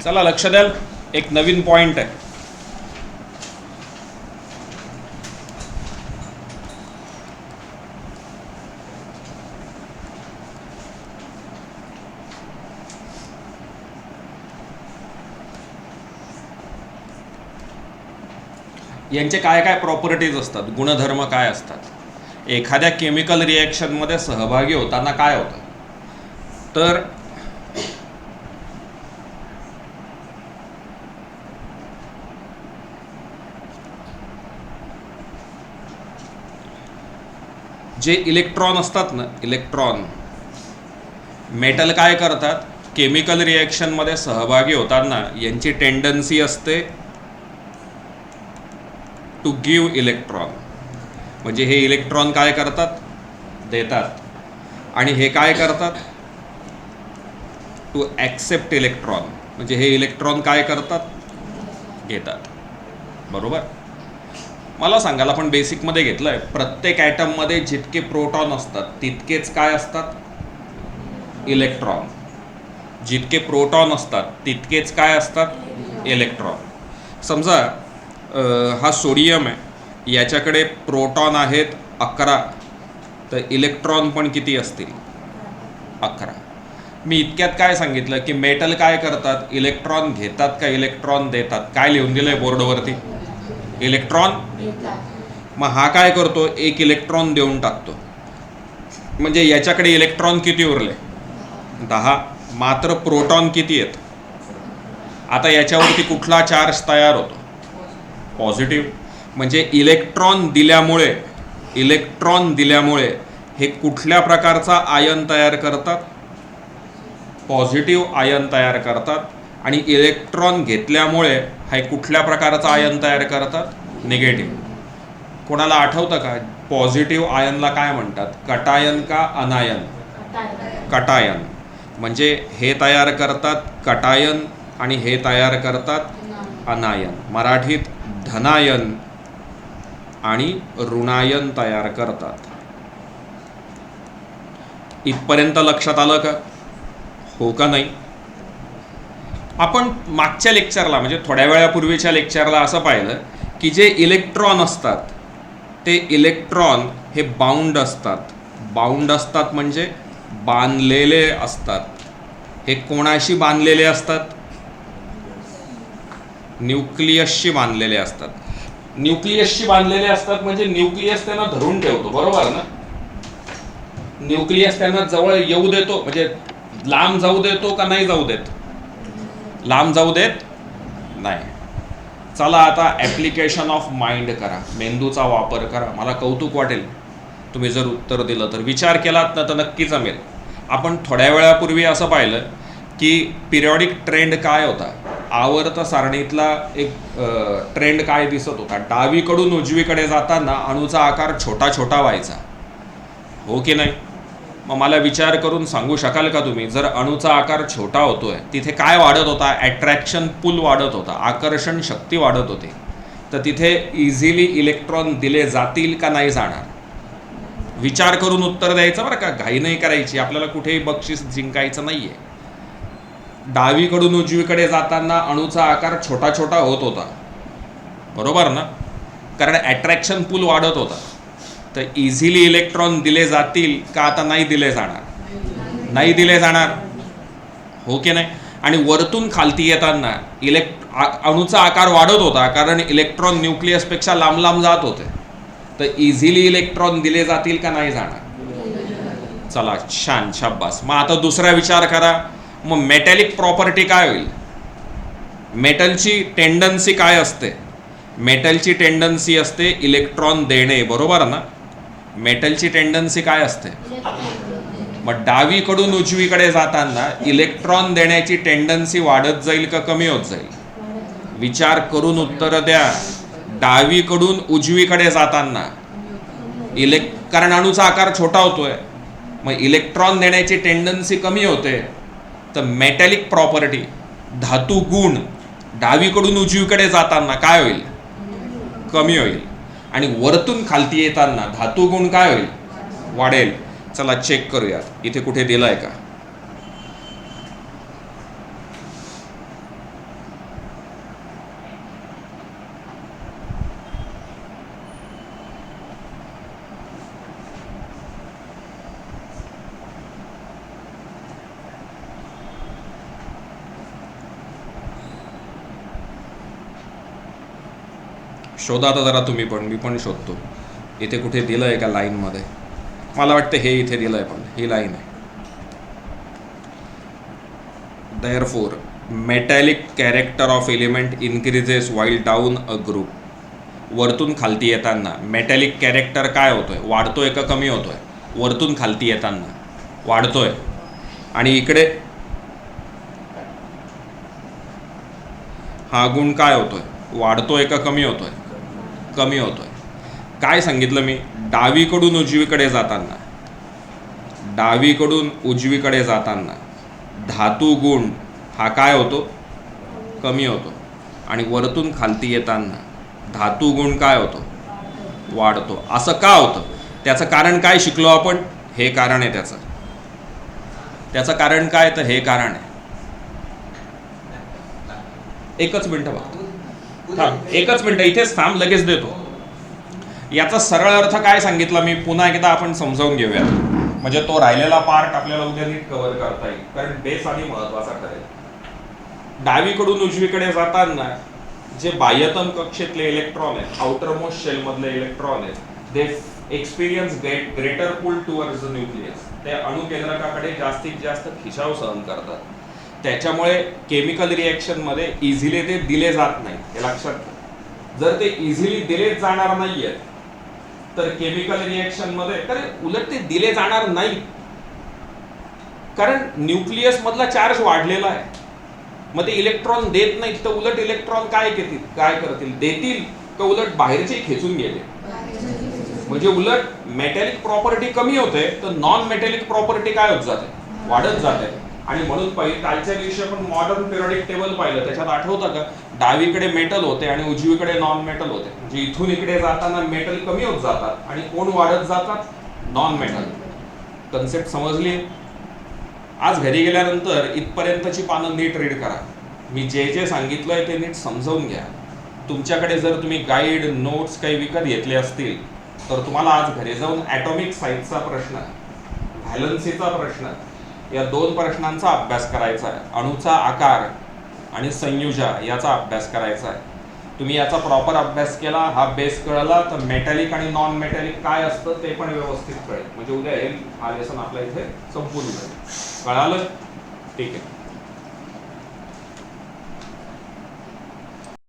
चला लक्ष द्याल, एक नवीन पॉइंट आहे. यांचे काय काय प्रॉपर्टीज असतात, गुणधर्म काय असतात, एखाद्या केमिकल रिॲक्शनमध्ये सहभागी होताना काय होतं. तर जे इलेक्ट्रॉन असतात ना, इलेक्ट्रॉन मेटल काय करतात, केमिकल रिॲक्शनमध्ये सहभागी होताना यांची टेंडन्सी असते टू गिव्ह इलेक्ट्रॉन. म्हणजे हे इलेक्ट्रॉन काय करतात, देतात, आणि हे काय करतात, टू ॲक्सेप्ट इलेक्ट्रॉन. म्हणजे हे इलेक्ट्रॉन काय करतात, घेतात. बरोबर. मला सांगायला आपण बेसिकमध्ये घेतलं आहे, प्रत्येक ॲटममध्ये जितके प्रोटॉन असतात तितकेच काय असतात, इलेक्ट्रॉन. जितके प्रोटॉन असतात तितकेच काय असतात, इलेक्ट्रॉन. समजा हा सोडियम आहे, याच्याकडे प्रोटॉन आहेत 11, तर इलेक्ट्रॉन पण किती असतील, 11. मी इतक्यात काय सांगितलं की मेटल काय करतात, इलेक्ट्रॉन घेतात का इलेक्ट्रॉन देतात. काय लिहून दिलं आहे बोर्डवरती, इलेक्ट्रॉन. मग हा काय करतो, एक इलेक्ट्रॉन देऊन टाकतो. म्हणजे याच्याकडे इलेक्ट्रॉन किती उरले, 10. मात्र प्रोटॉन किती आहेत. आता याच्यावरती कुठला चार्ज तयार होतो, पॉझिटिव्ह. म्हणजे इलेक्ट्रॉन दिल्यामुळे हे कुठल्या प्रकारचा आयन तयार करतात, पॉझिटिव्ह आयन तयार करतात. आणि इलेक्ट्रॉन घेतल्यामुळे हे कुठल्या प्रकारचा आयन तयार करतात, निगेटिव्ह. कोणाला आठवतं का पॉझिटिव्ह आयनला काय म्हणतात, कटायन का अनायन, कटायन. म्हणजे हे तयार करतात कटायन आणि हे तयार करतात अनायन. मराठीत धनायन आणि ऋणायन तयार करतात. इथपर्यंत लक्षात आलं का, हो का नाही. आपण मागच्या लेक्चरला म्हणजे थोड्या वेळापूर्वीच्या लेक्चरला असं पाहिलं की जे इलेक्ट्रॉन असतात ते इलेक्ट्रॉन हे बाउंड असतात. बाउंड असतात म्हणजे बांधलेले असतात. हे कोणाशी बांधलेले असतात, न्यूक्लियसशी बांधलेले असतात. न्यूक्लियसशी बांधलेले असतात म्हणजे न्यूक्लियस त्यांना धरून ठेवतो, बरोबर ना. न्यूक्लियस त्यांना जवळ येऊ देतो, म्हणजे लांब जाऊ देतो का नाही जाऊ देत, लांब जाऊ देत नाही. चला आता ॲप्लिकेशन ऑफ माइंड करा, मेंदूचा वापर करा. मला कौतुक वाटेल तुम्ही जर उत्तर दिलं तर. विचार केलात ना तर नक्की जमेल. आपण थोड्या वेळापूर्वी असं पाहिलं की पिरियॉडिक ट्रेंड काय होता, आवर्त सारणीतला एक ट्रेंड काय दिसत होता. डावीकडून उजवीकडे जाताना अणूचा आकार छोटा छोटा व्हायचा, हो की नाही. मग मला विचार करून सांगू शकाल का तुम्ही, जर अणूचा आकार छोटा होतोय तिथे काय वाढत होता, अट्रॅक्शन पुल वाढत होता, आकर्षण शक्ती वाढत होती. तर तिथे इझिली इलेक्ट्रॉन दिले जातील का नाही जाणार. विचार करून उत्तर द्यायचं बरं का, घाई नाही करायची. आपल्याला कुठेही बक्षीस जिंकायचं नाहीये. डावीकडून उजवीकडे जाताना अणूचा आकार छोटा छोटा होत होता, बरोबर ना, कारण अट्रॅक्शन पुल वाढत होता. तर इझिली इलेक्ट्रॉन दिले जातील का आता नाही दिले जाणार, नाही दिले जाणार, हो की नाही. आणि वरतून खालती येताना अणूचा आकार वाढत होता कारण इलेक्ट्रॉन न्यूक्लियसपेक्षा लांब लांब जात होते. तर इझिली इलेक्ट्रॉन दिले जातील का नाही जाणार. चला छान, शाबास. मग आता दुसरा विचार करा, मग मेटॅलिक प्रॉपर्टी काय होईल. मेटलची टेंडन्सी काय असते, मेटलची टेंडन्सी असते इलेक्ट्रॉन देणे, बरोबर ना. मेटलची टेंडन्सी काय असते. मग डावीकडून उजवीकडे जाताना इलेक्ट्रॉन देण्याची टेंडन्सी वाढत जाईल का कमी होत जाईल. विचार करून उत्तर द्या. डावीकडून उजवीकडे जाताना कारण अणूचा आकार छोटा होतोय, मग इलेक्ट्रॉन देण्याची टेंडन्सी कमी होते. तर मेटॅलिक प्रॉपर्टी, धातू गुण, डावीकडून उजवीकडे जाताना काय होईल, कमी होईल. आणि वरतून खालती येताना धातू गुण काय होईल, वाढेल. चला चेक करूयात, इथे कुठे दिलाय का. शोधा तर जरा तुम्ही पण, मी पण शोधतो. इथे कुठे दिलं आहे का लाईनमध्ये? मला वाटतं हे इथे दिलं आहे, पण ही लाईन आहे. Therefore, metallic character of element increases while down a group. वरतून खालती येताना मेटॅलिक कॅरेक्टर काय होतोय? वाढतोय का कमी होतोय? वरतून खालती येताना वाढतोय. आणि इकडे हा गुण काय होतोय? वाढतोय का कमी होतोय? कमी होतोय. काय सांगितलं मी? डावीकडून उजवीकडे जाताना, डावीकडून उजवीकडे जाताना धातू गुण हा काय होतो? कमी होतो. आणि वरतून खालती येताना धातू गुण काय होतो? वाढतो. असं का होतं? त्याचं कारण काय शिकलो आपण? हे कारण आहे त्याचं. त्याचं कारण काय? तर हे कारण आहे. एकच मिनिट बघतो, एकच मिनिट इथेच थांब, लगेच देतो. याचा सरळ अर्थ काय सांगितला मी? पुन्हा एकदा आपण समजावून घेऊया, म्हणजे तो राहिलेला पार्ट आपल्याला उद्या नीट कव्हर करता येईल, कारण बेस आधी महत्वाचा ठरेल. डावीकडून उजवीकडे जाताना जे बाह्यतम कक्षेतले इलेक्ट्रॉन आहेत, आउटर मोस्ट शेल मधले इलेक्ट्रॉन आहेत, they experience greater pull towards the nucleus. ते अणुकेंद्रकाकडे जास्तीत जास्त खिशाव सहन करतात. त्याच्यामुळे केमिकल रिएक्शन मध्ये इझिली ते दिले जात नाही, हे लक्षात घ्या. जर ते इझिली दिले जाणार नाहीये तर केमिकल रिएक्शन मध्ये तर उलट ते दिले जाणार नाही, कारण न्यूक्लियस मधला चार्ज वाढलेला आहे. मग ते इलेक्ट्रॉन देत नाहीत, तर उलट इलेक्ट्रॉन काय करतील? देतील का उलट बाहेरचे खेचून गेले? म्हणजे उलट मेटॅलिक प्रॉपर्टी कमी होते, तर नॉन मेटॅलिक प्रॉपर्टी काय होत जाते? वाढत जाते. आणि म्हणून कालच्या दिवशी आपण मॉडर्न पिरियडिक टेबल पाहिलं, त्याच्यात आठवतं का? डावीकडे मेटल होते आणि उजवीकडे नॉन मेटल होते. म्हणजे इथून इकडे जाताना मेटल कमी होत जातात आणि कोण वाढत जातात? Non metal. कन्सेप्ट समजली? आज घरी गेल्यानंतर इथपर्यंतची पानं नीट रीड करा. मी जे जे सांगितलंय ते नीट समजावून घ्या. तुमच्याकडे जर तुम्ही गाईड, नोट्स काही विकत घेतले असतील तर तुम्हाला आज घरी जाऊन ॲटॉमिक साईजचा प्रश्न, व्हॅलन्सीचा प्रश्न, या 2 प्रश्नांचा अभ्यास करायचा आहे. अणूचा आकार आणि संयुजा याचा अभ्यास करायचा आहे. तुम्ही याचा प्रॉपर अभ्यास केला, हा बेस कळला, तर मेटॅलिक आणि नॉन मेटॅलिक काय असतं ते पण व्यवस्थित कळेल. म्हणजे उद्या हा लेसन आपल्या इथे संपून जाईल. कळालं? ठीक आहे.